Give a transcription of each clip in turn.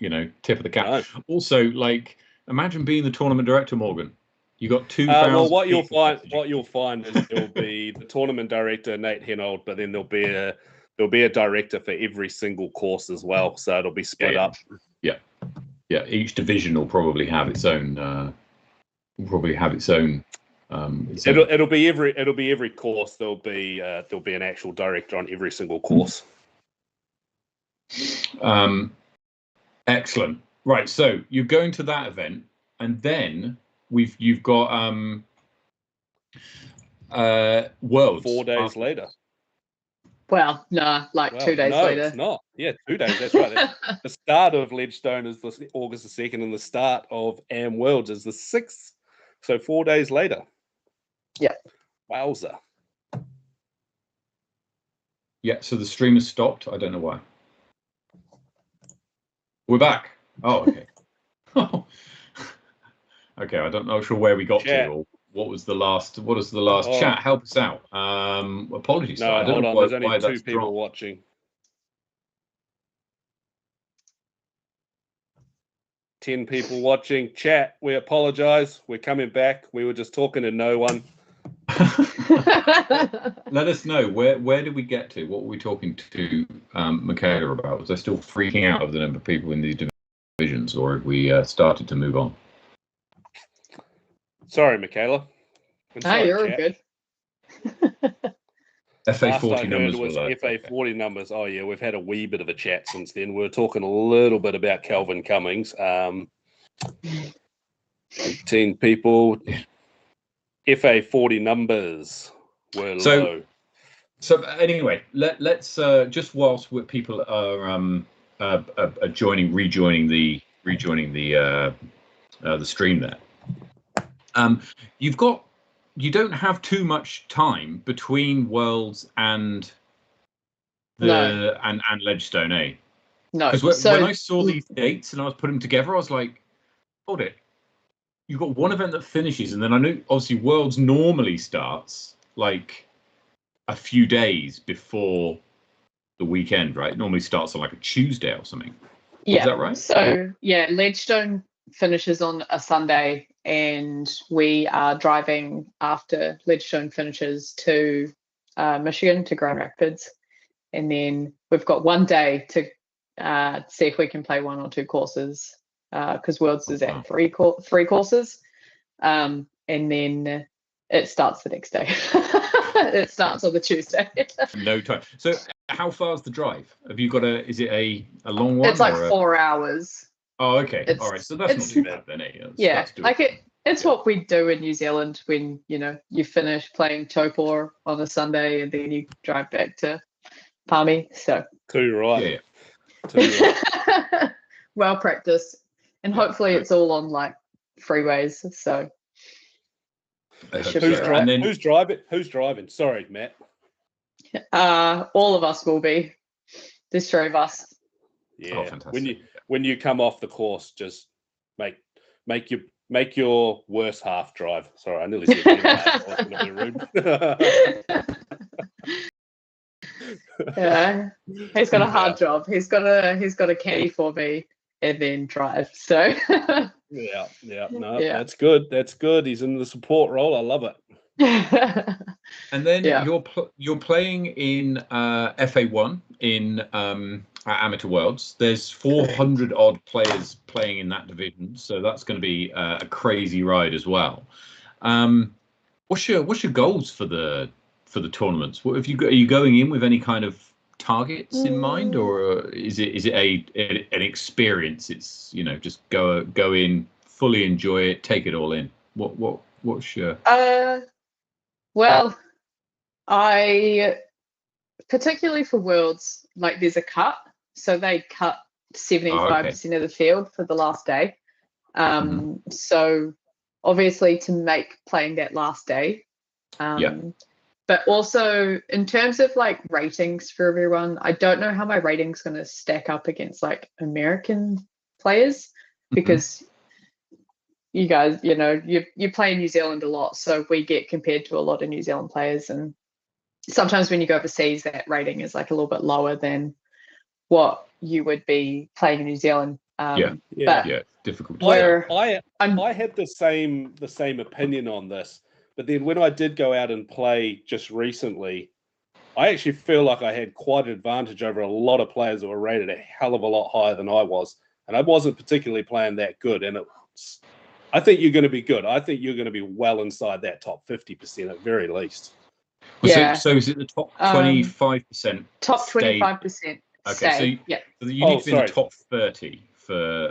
tip of the cap. No. Also, like, imagine being the tournament director, Morgan. You got 2,000. Well, what you'll find is there'll be the tournament director, Nate Henold, but then there'll be a director for every single course as well. So it'll be split up. Yeah. Each division will probably have its own. It'll be every course. There'll be an actual director on every single course. Excellent. Right. So you're going to that event, and then you've got Worlds 4 days later. Well, no, 2 days later. It's not. Yeah, 2 days. That's right. The start of Ledgestone is August the 2nd, and the start of Am Worlds is the 6th. So 4 days later. Yeah. Wowza. Yeah, so the stream has stopped. I don't know why. We're back. Oh, okay. Okay, I don't know sure where we got to or what was the last chat. Help us out. Apologies. No, hold on. There's only 2 people watching. 10 people watching. Chat, we apologize. We're coming back. We were just talking to no one. Let us know where did we get to? What were we talking to Michaela about? Was I still freaking out of the number of people in these divisions, or have we started to move on? Sorry, Michaela. You're good. FA40 numbers was FA40 numbers. Oh yeah, we've had a wee bit of a chat since then. We were talking a little bit about Calvin Cummings. 18 people. FA40 numbers were low. So anyway, let's just whilst people are rejoining the stream there. You don't have too much time between Worlds and and Ledgestone, eh? No. Because when I saw these dates and I was putting them together, I was like, hold it. You've got one event that finishes, and then I knew obviously Worlds normally starts like a few days before the weekend, right? It normally starts on like a Tuesday or something. Yeah. Is that right? So Ledgestone finishes on a Sunday, and we are driving after Ledgestone finishes to Michigan, to Grand Rapids, and then we've got 1 day to see if we can play 1 or 2 courses, because Worlds is at 3 courses, and then it starts the next day. It starts on the Tuesday. No time. So how far is the drive? Have you got is it a long one? It's like 4 hours. Oh, okay. All right. So that's not too bad then, eh? It's what we do in New Zealand when, you finish playing Topor on a Sunday and then you drive back to Palmy. So too right. Yeah. Too right. Well practiced. And hopefully it's all on like freeways. So who's driving? Sorry, Matt. All of us will be. There's 3 of us. Yeah. When you come off the course, just make your worst half drive. Sorry, I nearly said that. I was going to be rude. Yeah, he's got a hard job. He's got a caddy for me and then drive. So that's good. That's good. He's in the support role. I love it. And then you're playing in FA1 in Amateur Worlds. There's 400 odd players playing in that division, so that's going to be a crazy ride as well. What's your goals for the tournaments? What are you going in with any kind of targets in mind, or is it an experience? It's just go in, fully enjoy it, take it all in. What's your well, I particularly for Worlds, like there's a cut, so they cut 75% of the field for the last day. So obviously to make playing that last day. But also in terms of like ratings for everyone, I don't know how my rating's going to stack up against like American players, because you guys, you play in New Zealand a lot, so we get compared to a lot of New Zealand players, and sometimes when you go overseas, that rating is like a little bit lower than what you would be playing in New Zealand. But difficult. I had the same opinion on this, but then when I did go out and play just recently, I actually feel like I had quite an advantage over a lot of players that were rated a hell of a lot higher than I was, and I wasn't particularly playing that good. And I think you're going to be good. I think you're going to be well inside that top 50% at very least. Yeah. So is it the top 25%? Top 25%. Okay, so you need to be in the top 30 for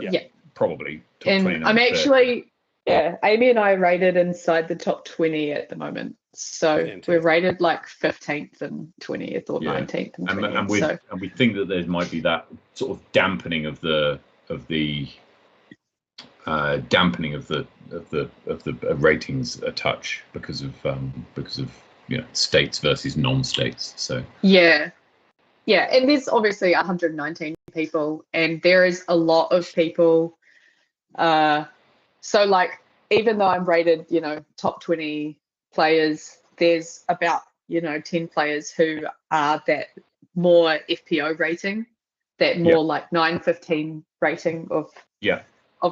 probably top 29. I'm actually, Amy and I are rated inside the top 20 at the moment. So we're rated like 15th and 20th or 19th and 20th. And we think that there might be that sort of dampening of the ratings a touch because of states versus non-states. So and there's obviously 119 people, and there is a lot of people. So like, even though I'm rated, top 20 players, there's about 10 players who are that more FPO rating, that more like 9-15 rating of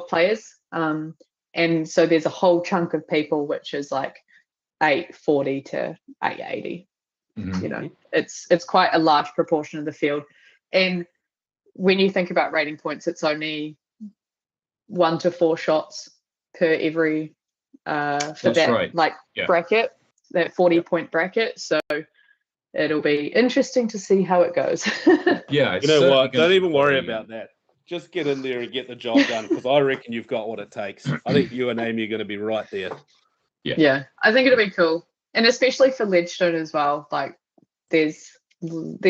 players. And so there's a whole chunk of people which is like 840 to 880. Mm-hmm. It's quite a large proportion of the field. And when you think about rating points, it's only 1 to 4 shots per every bracket, that 40-point bracket. So it'll be interesting to see how it goes. You know what? Don't even worry about that. Just get in there and get the job done, because I reckon you've got what it takes. I think you and Amy are going to be right there. Yeah, I think it'll be cool, and especially for Ledgestone as well. Like, there's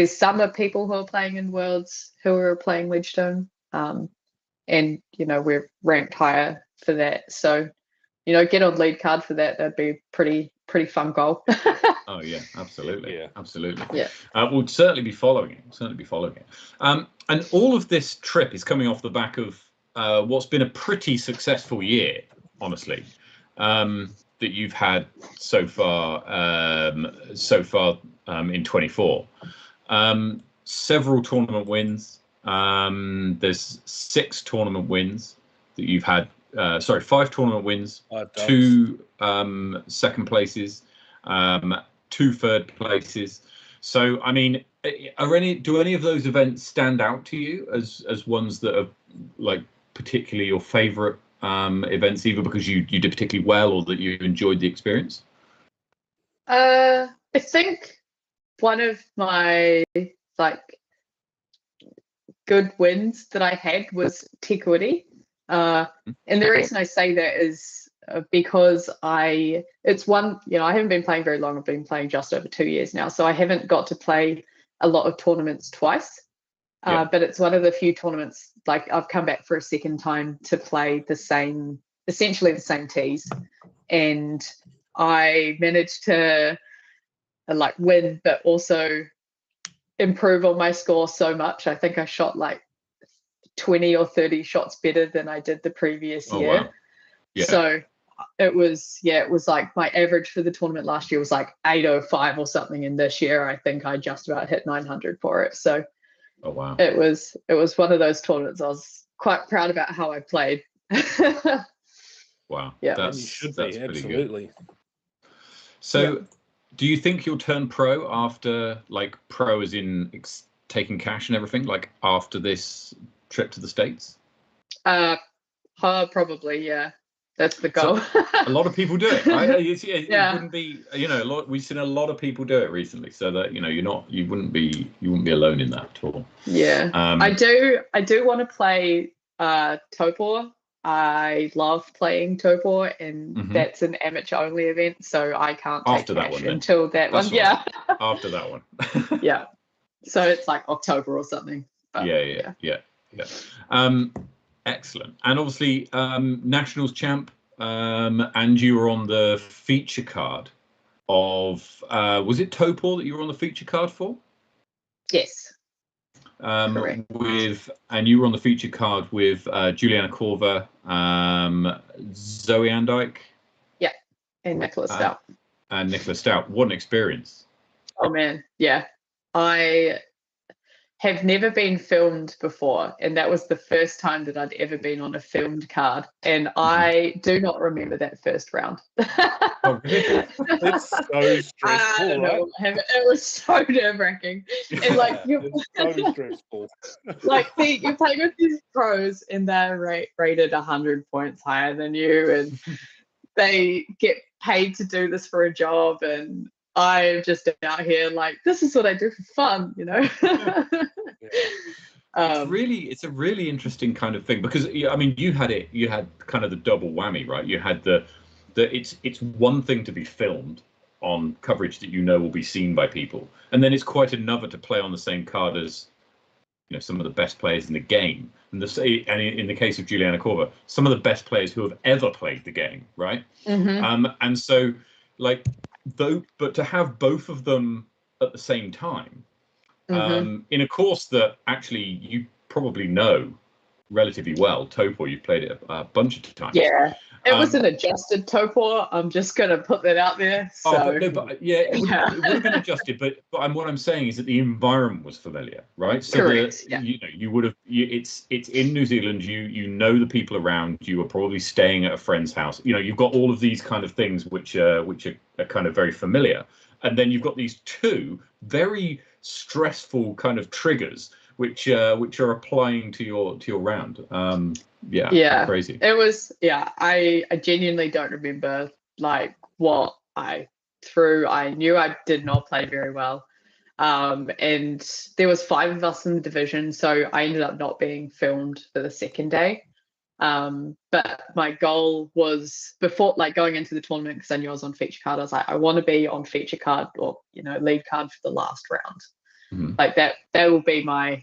some people who are playing in Worlds who are playing Ledgestone, and we're ranked higher for that. So, get on lead card for that. That'd be pretty fun goal. Oh yeah, absolutely. Yeah, absolutely. Yeah, we'll certainly be following it. And all of this trip is coming off the back of what's been a pretty successful year, honestly, that you've had so far in 24. Several tournament wins. There's 6 tournament wins that you've had. 5 tournament wins, 2 second places, 2 third places. So, I mean, do any of those events stand out to you as ones that are like particularly your favourite events, either because you did particularly well or that you enjoyed the experience? I think one of my good wins that I had was Te Kuiti. And the reason I say that is because I haven't been playing very long. I've been playing just over 2 years now, so I haven't got to play a lot of tournaments twice. But it's one of the few tournaments, like, I've come back for a second time to play essentially the same tees, and I managed to win, but also improve on my score so much. I think I shot like 20 or 30 shots better than I did the previous year. Wow. Yeah. So it was like my average for the tournament last year was like 805 or something, and this year I think I just about hit 900 for it. So wow. It was one of those tournaments I was quite proud about how I played. Wow. Yeah. You should be, absolutely. So do you think you'll turn pro after, like, pro as in taking cash and everything, like after this trip to the States? Probably, yeah. That's the goal. So, a lot of people do it, right? It Yeah. wouldn't be, we've seen a lot of people do it recently, so that you wouldn't be alone in that at all. Yeah. I do want to play Topor. I love playing Topor, and that's an amateur only event, so I can't take cash until that one. Yeah. After that one. Yeah. So it's like October or something. But, yeah. Excellent. And obviously, Nationals champ, and you were on the feature card of, was it Topor that you were on the feature card for? Yes. Correct. And you were on the feature card with Juliana Korver, Zoe Andyke. Yeah, and Nicholas Stout. And Nicholas Stout. What an experience. Oh, man. Yeah. I have never been filmed before, and that was the first time that I'd ever been on a filmed card, and I do not remember that first round. Oh, really? It's so stressful, right? It was so nerve-wracking, and like it's so stressful. Like you're playing with these pros, and they're rated 100 points higher than you, and they get paid to do this for a job, and I'm just out here like, this is what I do for fun, you know. It's a really interesting kind of thing, because I mean, you had kind of the double whammy, right? You had it's one thing to be filmed on coverage that will be seen by people, and then it's quite another to play on the same card as some of the best players in the game, and in the case of Juliana Korver, some of the best players who have ever played the game, right? And so but to have both of them at the same time, in a course that actually you probably know relatively well, Topor, you've played it a bunch of times. Yeah, it was an adjusted Topor. I'm just going to put that out there. So. It would have been adjusted, but what I'm saying is that the environment was familiar, right? So correct. You would have. It's in New Zealand. You know the people around. You are probably staying at a friend's house. You've got all of these kind of things which are kind of very familiar, and then you've got these two very stressful kind of triggers which are applying to your round. Crazy. It was, I genuinely don't remember like what I threw. I knew I did not play very well, and there was 5 of us in the division, so I ended up not being filmed for the second day. But my goal was, before going into the tournament, because I knew I was on feature card, I was like, I want to be on feature card or lead card for the last round. Like that will be my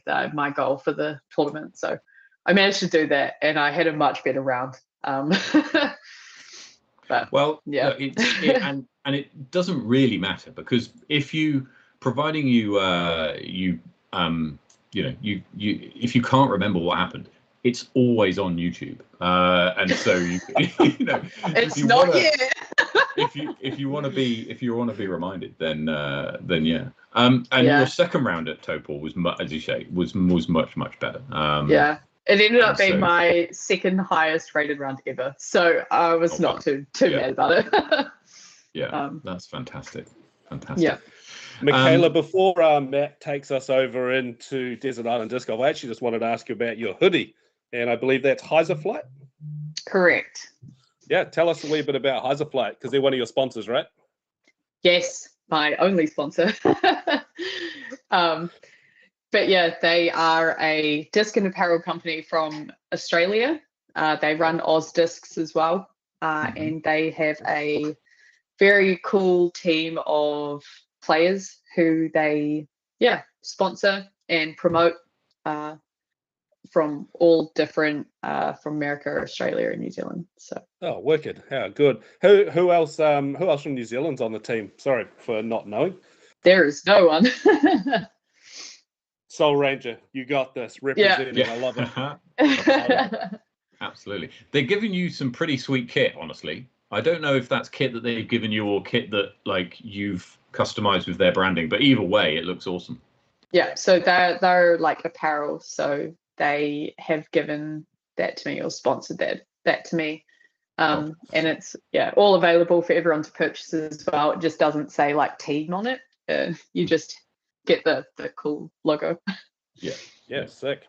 goal for the tournament. So I managed to do that, and I had a much better round. But and it doesn't really matter, because if you if you can't remember what happened, it's always on YouTube, and so it's not yet. if you want to be reminded, then yeah. Your second round at Topor was, as you say, was much better. It ended up being my second highest rated round ever, so I was not too mad about it. That's fantastic. Yeah. Michaela, before Matt takes us over into Desert Island Disc Golf, I actually just wanted to ask you about your hoodie, and I believe that's Hyzerflight. Correct. Yeah, tell us a wee bit about Hyzerflight, because they're one of your sponsors, right? Yes, my only sponsor. But yeah, they are a disc and apparel company from Australia. They run Oz Discs as well, and they have a very cool team of players who they sponsor and promote from all different from America, Australia, and New Zealand. So wicked. How good. Who else from New Zealand's on the team? Sorry for not knowing. There is no one. Soul Ranger, you got this. Representing. I love it. Absolutely. They're giving you some pretty sweet kit, honestly. I don't know if that's kit that they've given you or kit that you've customized with their branding, but either way, it looks awesome. Yeah, so they're like apparel, so they have given that to me or sponsored that to me. And it's all available for everyone to purchase as well. It just doesn't say like team on it. You just get the cool logo. Yeah, sick.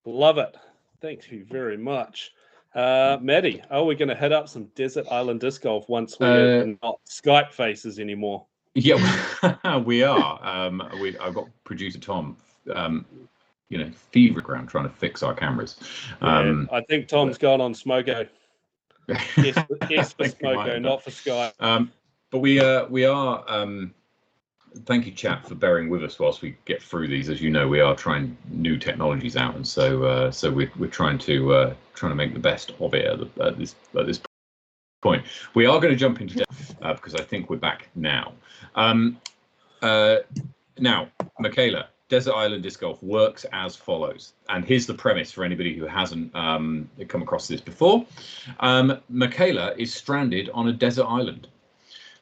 Love it. Thank you very much. Maddie, are we going to hit up some Desert Island Disc Golf once we're not Skype faces anymore? Yeah, we are. I've got producer Tom, fever ground trying to fix our cameras. I think Tom's gone on Smoko. Yes, for Smoko, not for Skype. But we are. Thank you, chat, for bearing with us whilst we get through these. As you know, we are trying new technologies out, and so we're trying to make the best of it at this point. We are going to jump into depth because I think we're back now. Now, Michaela, Desert Island Disc Golf works as follows, and here's the premise for anybody who hasn't come across this before. Michaela is stranded on a desert island.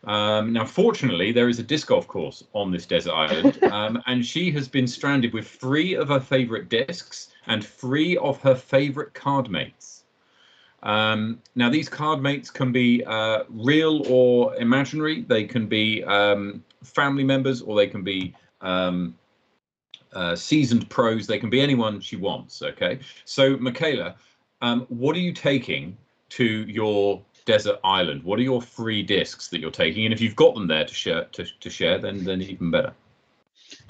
Now, fortunately, there is a disc golf course on this desert island, and she has been stranded with 3 of her favorite discs and 3 of her favorite card mates. Now, these card mates can be real or imaginary. They can be family members, or they can be seasoned pros. They can be anyone she wants. Okay, so Michaela, what are you taking to your desert island? What are your 3 discs that you're taking? And if you've got them there to share, then even better.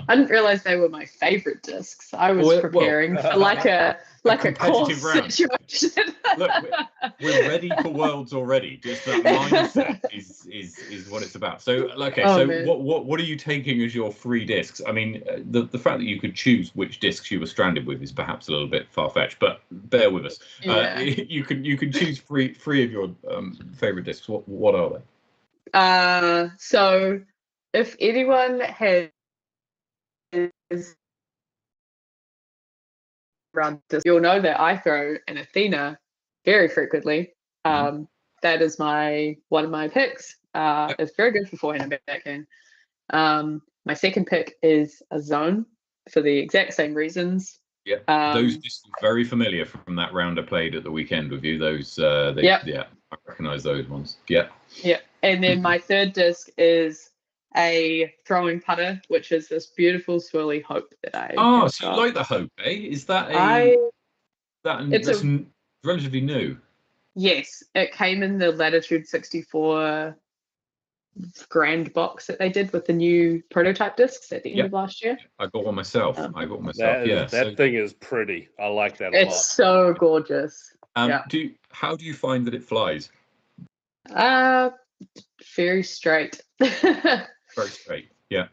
I didn't realize they were my favorite discs. I was preparing for like a course round situation. Look, we're ready for Worlds already. Just that mindset is what it's about. So, okay, what are you taking as your 3 discs? I mean, the fact that you could choose which discs you were stranded with is perhaps a little bit far-fetched, but bear with us. Yeah. You can choose three of your favorite discs. What are they? So if anyone has you'll know that I throw an Athena very frequently. That is one of my picks. It's very good for forehand and backhand. My second pick is a Zone for the exact same reasons. Yeah, those discs are very familiar from that round I played at the weekend with you. Those, yeah, I recognise those ones. Yeah. Yeah, and then my third disc is a throwing putter, which is this beautiful swirly Hope that I. Oh, so you like the Hope, eh? Is that that's relatively new? Yes, it came in the Latitude 64 grand box that they did with the new prototype discs at the end of last year. I got one myself. That thing is pretty. I like that a lot. It's so gorgeous. How do you find that it flies? Very straight. Very straight. Yeah.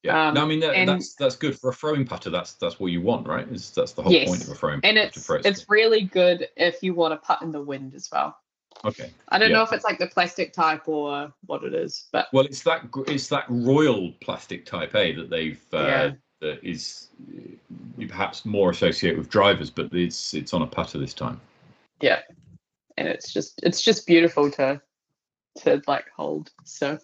No, I mean that's good for a throwing putter. That's what you want, right? That's the whole point of a throwing putter. And it's really good if you want to putt in the wind as well. Okay. I don't know if it's like the plastic type or what it is, but it's that royal plastic type A that they've that is you perhaps more associate with drivers, but it's on a putter this time. Yeah, and it's just beautiful to like hold. So.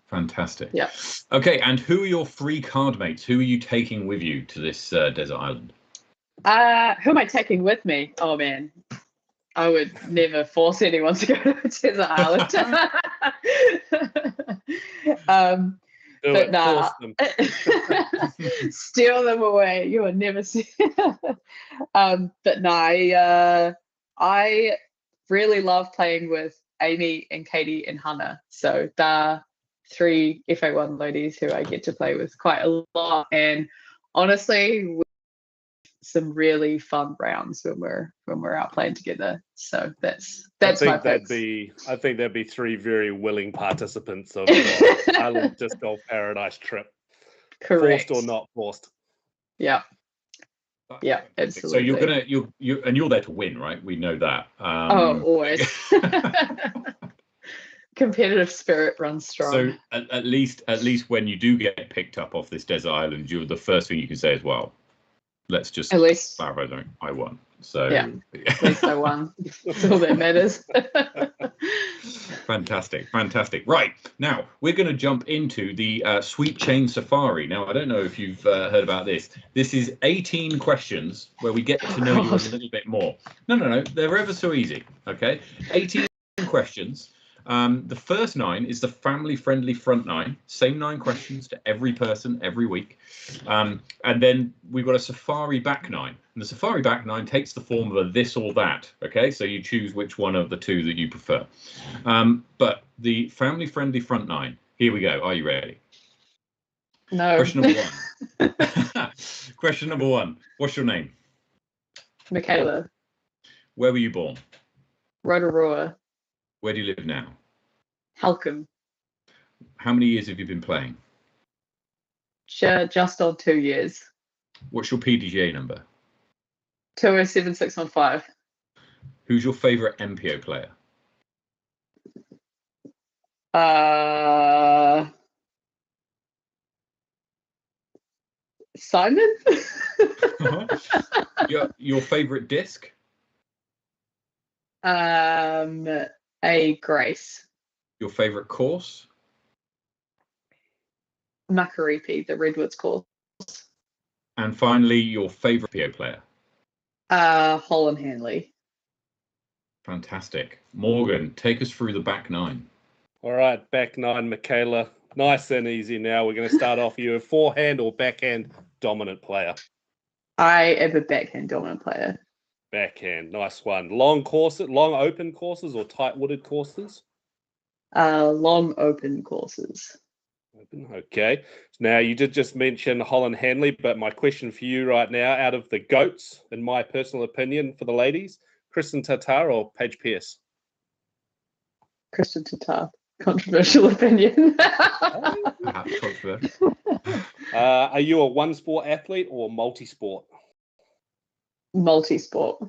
Fantastic. Yeah. Okay, and who are your 3 card mates? Who are you taking with you to this desert island? Who am I taking with me? Oh man, I would never force anyone to go to a desert island. But nah, steal them away. You would never see. But nah, I really love playing with Amy and Katie and Hannah. So they're 3 FA1 ladies who I get to play with quite a lot, and honestly, some really fun rounds when we're out playing together. So that's my picks. I think there'd be 3 very willing participants of the Island Disc Golf Paradise trip. Correct. Forced or not forced. Yeah. Yeah, absolutely. So you're there to win, right? We know that. Always. Competitive spirit runs strong. So at least when you do get picked up off this desert island, the first thing you can say is, well, let's just clarify something. I won. So yeah, at least I won. That's all that matters. Fantastic. Right, now we're going to jump into the Sweep Chain Safari. Now, I don't know if you've heard about this. This is 18 questions where we get to know you a little bit more. No, they're ever so easy. Okay, 18 questions. The first 9 is the family-friendly front 9. Same 9 questions to every person every week. And then we've got a safari back 9. And the safari back 9 takes the form of a this or that. Okay, so you choose which one of the 2 that you prefer. But the family-friendly front 9, here we go. Are you ready? No. Question number 1. Question number 1. What's your name? Michaela. Where were you born? Rotorua. Where do you live now? Halcombe. How many years have you been playing? Just on 2 years. What's your PDGA number? 207615. Who's your favourite MPO player? Simon. Your favourite disc? A Grace. Your favourite course? Makaripi, the Redwoods course. And finally, your favourite PO player? Holland Hanley. Fantastic. Morgan, take us through the back nine. All right, back nine, Michaela. Nice and easy now. We're going to start off. You a forehand or backhand dominant player? I am a backhand dominant player. Backhand, nice one. Long open courses or tight wooded courses? Long open courses. Open, okay. Now, you did just mention Holland Hanley, but my question for you right now, out of the GOATs, in my personal opinion, for the ladies, Kristen Tatar or Paige Pierce? Kristen Tatar. Controversial opinion. Perhaps controversial. Are you a one-sport athlete or multi-sport? Multi-sport.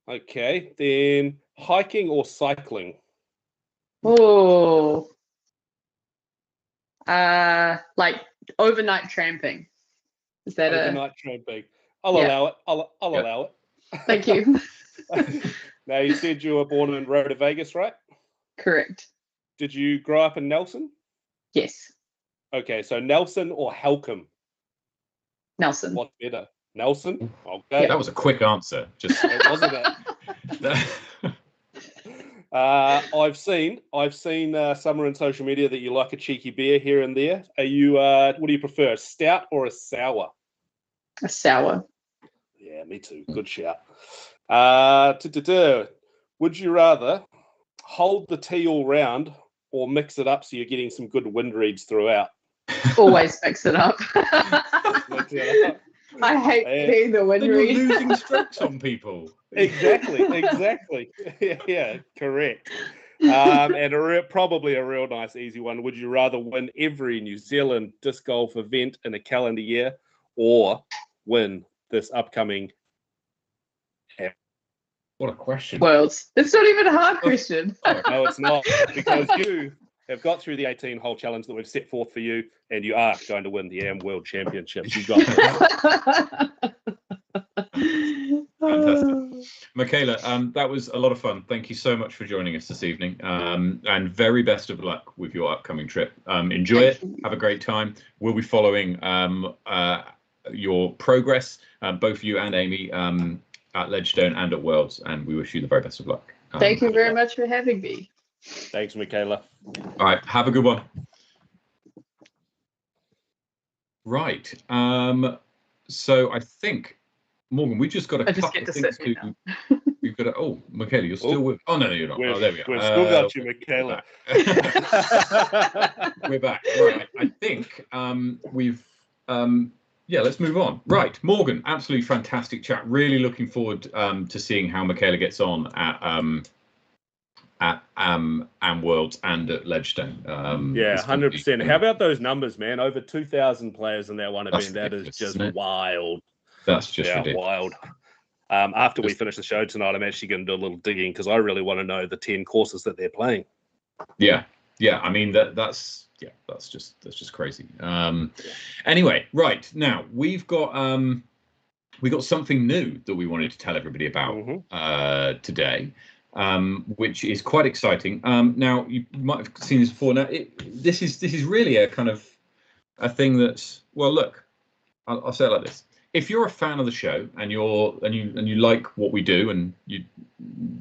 Okay, then hiking or cycling? Oh. Like overnight tramping. Is that overnight tramping? I'll allow it. I'll allow it. Thank you. Now, you said you were born in Rota Vegas, right? Correct. Did you grow up in Nelson? Yes. Okay, so Nelson or Halcombe? Nelson. What's better? Nelson? Okay. Yeah, that was a quick answer. Just wasn't it? I've seen somewhere in social media that you like a cheeky beer here and there. Are you what do you prefer, a stout or a sour? A sour. Yeah, me too. Good shout. Would you rather hold the tea all round or mix it up so you're getting some good wind reads throughout? Always mix it up. I hate being the wind read. You're losing strokes on people. Exactly. Yeah, correct. And probably a real nice, easy one. Would you rather win every New Zealand disc golf event in a calendar year or win this upcoming? What a question. Worlds. It's not even a hard question. No, it's not, because you have got through the 18-hole challenge that we've set forth for you, and you are going to win the AM World Championships. You got this. Fantastic. Michaela, that was a lot of fun. Thank you so much for joining us this evening, and very best of luck with your upcoming trip. Enjoy it. Have a great time. We'll be following your progress, both you and Amy, at Ledgestone and at Worlds, and we wish you the very best of luck. Thank you very much for having me. Thanks, Michaela. All right, have a good one. Right. So I think, Morgan, we just got a couple of things to. We've got. Oh, Michaela, you're still with. Oh no, you're not. Oh, there we are. We've still got you, Michaela. We're back. Right. I think we've. Yeah, let's move on. Right, Morgan, absolutely fantastic chat. Really looking forward to seeing how Michaela gets on at Worlds and at Ledgestone. Yeah, 100%. How about those numbers, man? Over 2,000 players in that one event. That is just wild. That's just ridiculous. Wild. After we finish the show tonight, I'm actually going to do a little digging because I really want to know the 10 courses that they're playing. Yeah. I mean that's just crazy. Anyway, right now we've got something new that we wanted to tell everybody about today. Which is quite exciting. Now you might have seen this before. Now this is really a kind of a thing that's, well, look, I'll say it like this: if you're a fan of the show and you like what we do and you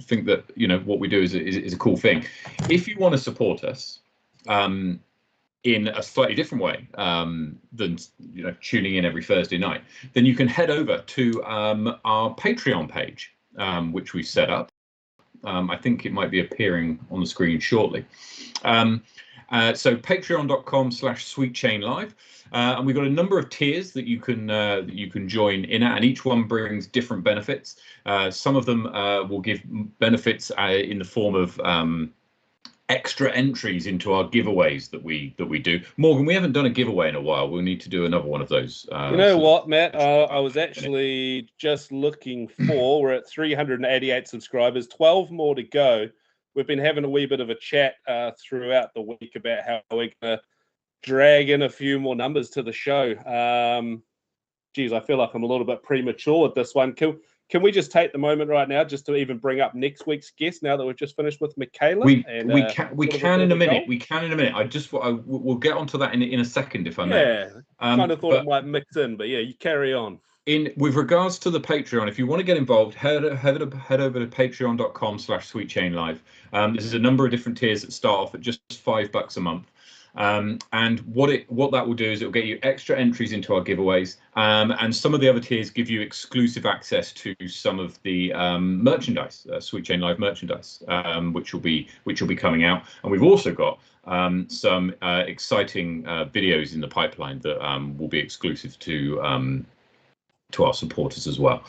think that what we do is a cool thing, if you want to support us in a slightly different way than tuning in every Thursday night, then you can head over to our Patreon page, which we set up. I think it might be appearing on the screen shortly. So patreon.com/sweetchainlive, and we've got a number of tiers that you can join in at, and each one brings different benefits. Some of them will give benefits in the form of extra entries into our giveaways that we do. Morgan, we haven't done a giveaway in a while. We'll need to do another one of those. You know what, Matt? I was actually just looking for. We're at 388 subscribers, 12 more to go. We've been having a wee bit of a chat throughout the week about how we're going to drag in a few more numbers to the show. Geez, I feel like I'm a little bit premature with this one. Can can we just take the moment right now just to even bring up next week's guest now that we've just finished with Michaela? We can in a minute. We can in a minute. We'll get onto that in a second if I may. Yeah, kind of thought it might mix in, but yeah, you carry on. With regards to the Patreon, if you want to get involved, head over to patreon.com/sweetchainlive. There's a number of different tiers that start off at just $5 a month. And what that will do is it will get you extra entries into our giveaways, and some of the other tiers give you exclusive access to some of the merchandise, Sweet Chain Live merchandise, which will be coming out. And we've also got some exciting videos in the pipeline that will be exclusive to our supporters as well.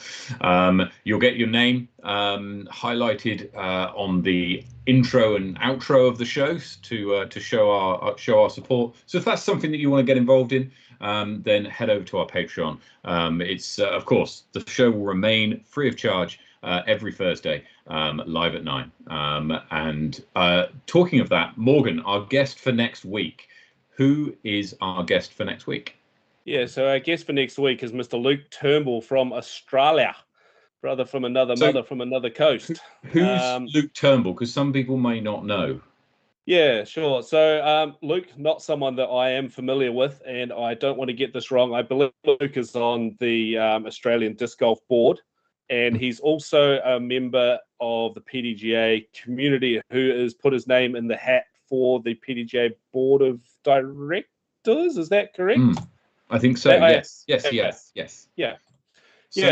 You'll get your name highlighted on the intro and outro of the shows to show our support. So if that's something that you want to get involved in, then head over to our Patreon. It's of course the show will remain free of charge every Thursday, live at 9. And talking of that, Morgan, our guest for next week. Who is our guest for next week? Yeah, so our guest for next week is Mr. Luke Turnbull from Australia, brother from another mother from another coast. Who's Luke Turnbull? Because some people may not know. Yeah, sure. So Luke, not someone that I am familiar with, and I don't want to get this wrong. I believe Luke is on the Australian Disc Golf Board, and he's also a member of the PDGA community who has put his name in the hat for the PDGA Board of Directors. Is that correct? I think so. Yes. Yeah.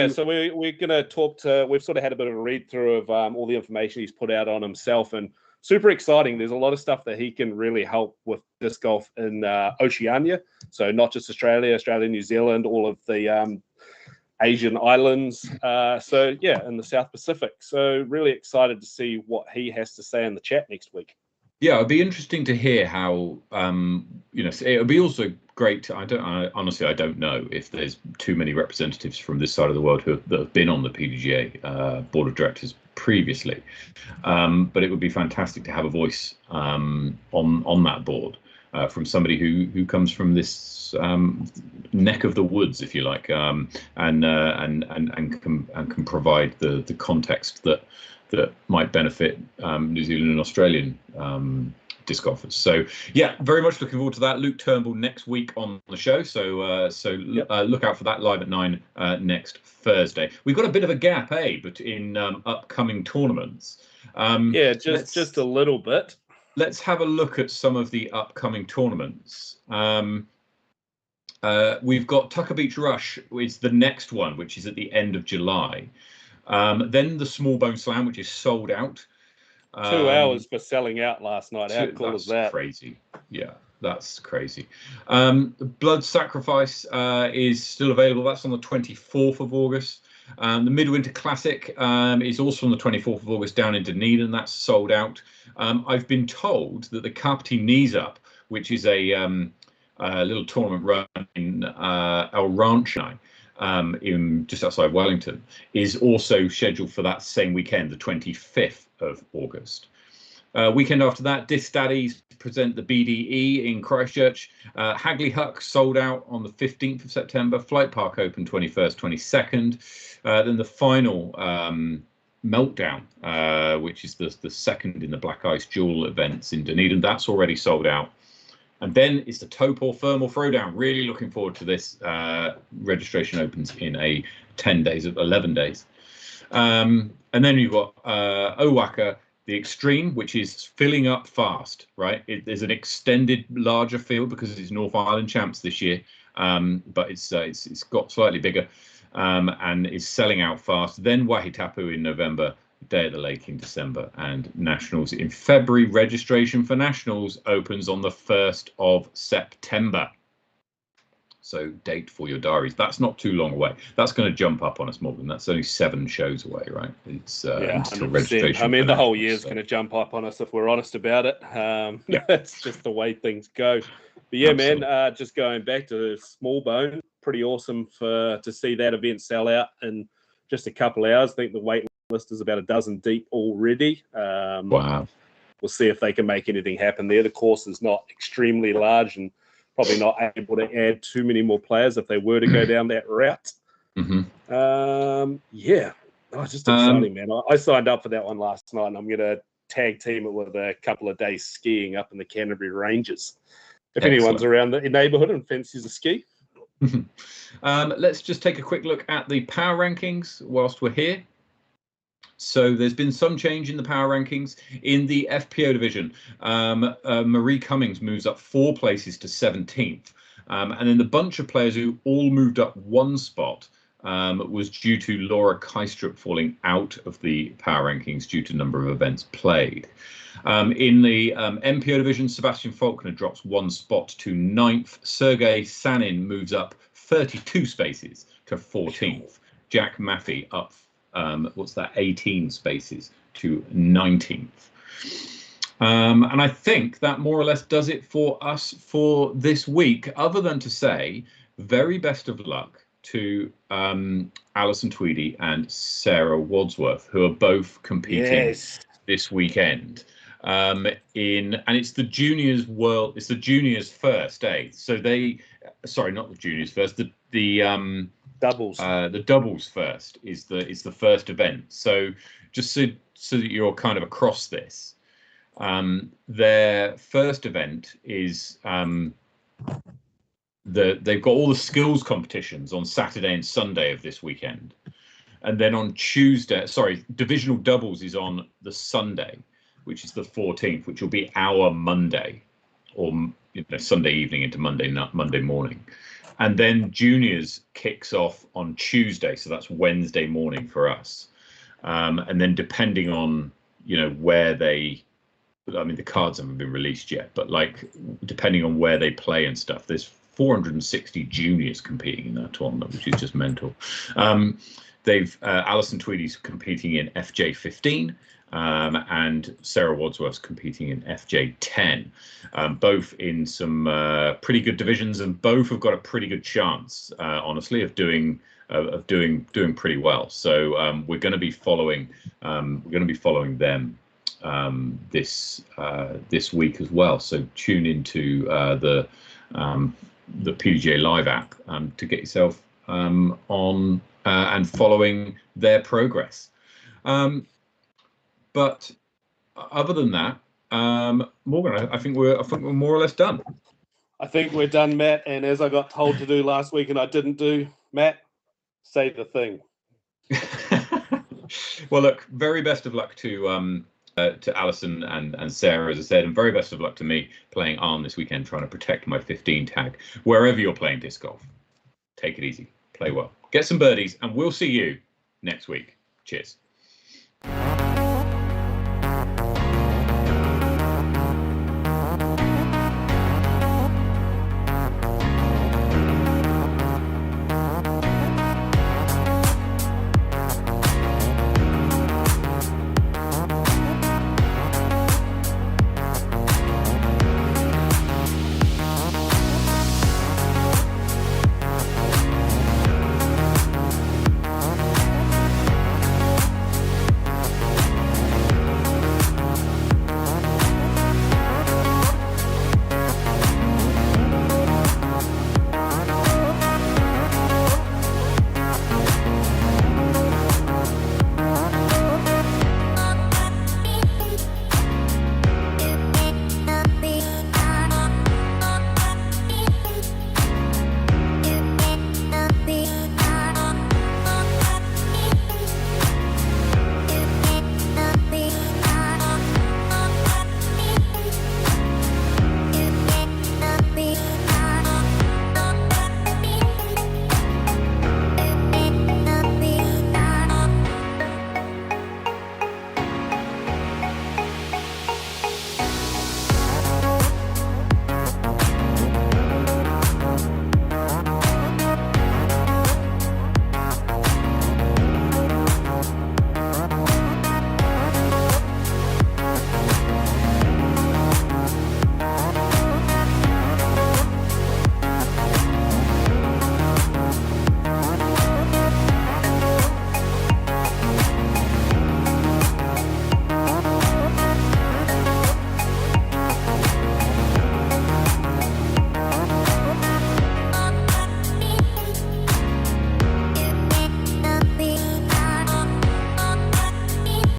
So we're going to talk to. We've sort of had a bit of a read through of all the information he's put out on himself, and super exciting. There's a lot of stuff that he can really help with disc golf in Oceania. So not just Australia, New Zealand, all of the Asian islands. In the South Pacific. So really excited to see what he has to say in the chat next week. Yeah, it'd be interesting to hear how it would be also great. I don't know if there's too many representatives from this side of the world that have been on the PDGA board of directors previously, but it would be fantastic to have a voice on that board from somebody who comes from this neck of the woods, if you like, and can provide the context that might benefit New Zealand and Australian disc golfers. So yeah, very much looking forward to that. Luke Turnbull next week on the show. So look out for that live at 9 next Thursday. We've got a bit of a gap, but in upcoming tournaments. Just a little bit. Let's have a look at some of the upcoming tournaments. We've got Tucker Beach Rush is the next one, which is at the end of July. Then the Small Bone Slam, which is sold out. 2 hours for selling out last night. How cool is that? Crazy. Yeah, that's crazy. Blood Sacrifice is still available. That's on the 24th of August. The Midwinter Classic is also on the 24th of August down in Dunedin. That's sold out. I've been told that the Kapiti Knees Up, which is a little tournament run in El Rancho, in just outside Wellington, is also scheduled for that same weekend, the 25th of August. Weekend after that, Disc Daddies present the BDE in Christchurch. Hagley Huck sold out on the 15th of September. Flight Park Open 21st, 22nd. Then the final Meltdown, which is the second in the Black Ice Duel events in Dunedin. That's already sold out. And then it's the Topor Thermal Throwdown. Really looking forward to this. Registration opens in 11 days. And then you've got Owaka, the Extreme, which is filling up fast, right? There's an extended, larger field because it's North Island champs this year, but it's got slightly bigger and is selling out fast. Then Wahitapu in November, Day at the Lake in December, and Nationals in February. Registration for Nationals opens on the 1st of September. So date for your diaries. That's not too long away. That's going to jump up on us, Morgan. That's only 7 shows away, right? It's until registration. I mean, the whole year is going to jump up on us if we're honest about it. That's just the way things go. But yeah, absolutely. Man, just going back to Small Bone, pretty awesome to see that event sell out in just a couple of hours. I think the wait list is about a dozen deep already. Wow. We'll see if they can make anything happen there. The course is not extremely large and probably not able to add too many more players if they were to go down that route. Mm-hmm. Oh, just exciting, man. I signed up for that one last night, and I'm going to tag team it with a couple of days skiing up in the Canterbury Ranges. If anyone's around the neighbourhood and fancies a ski. Let's just take a quick look at the power rankings whilst we're here. So there's been some change in the power rankings in the FPO division. Marie Cummings moves up 4 places to 17th. And then the bunch of players who all moved up 1 spot was due to Laura Keistrup falling out of the power rankings due to number of events played. In the MPO division, Sebastian Faulkner drops 1 spot to 9th. Sergei Sanin moves up 32 spaces to 14th. Jack Maffey up 18 spaces to 19th. And I think that more or less does it for us for this week, other than to say very best of luck to Alison Tweedy and Sarah Wadsworth, who are both competing this weekend. And it's the juniors it's the juniors first, so sorry, not the juniors first, the doubles. The doubles first is the first event. So just so that you're kind of across this, their first event is they've got all the skills competitions on Saturday and Sunday of this weekend, and then on divisional doubles is on the Sunday, which is the 14th, which will be our Monday, or Sunday evening into Monday morning. And then juniors kicks off on Tuesday, so that's Wednesday morning for us. And then depending on where the cards haven't been released yet, but depending on where they play and stuff, there's 460 juniors competing in that tournament, which is just mental. Alison Tweedy's competing in FJ15. And Sarah Wadsworth's competing in FJ10, both in some pretty good divisions, and both have got a pretty good chance, honestly, of doing pretty well. So we're going to be following them this week as well. So tune into the PDGA Live app to get yourself on and following their progress. But other than that, Morgan, I think we're more or less done. I think we're done, Matt. And as I got told to do last week and I didn't do, Matt, say the thing. Well, look, very best of luck to Alison and Sarah, as I said, and very best of luck to me playing ARM this weekend, trying to protect my 15 tag. Wherever you're playing disc golf, take it easy, play well, get some birdies, and we'll see you next week. Cheers.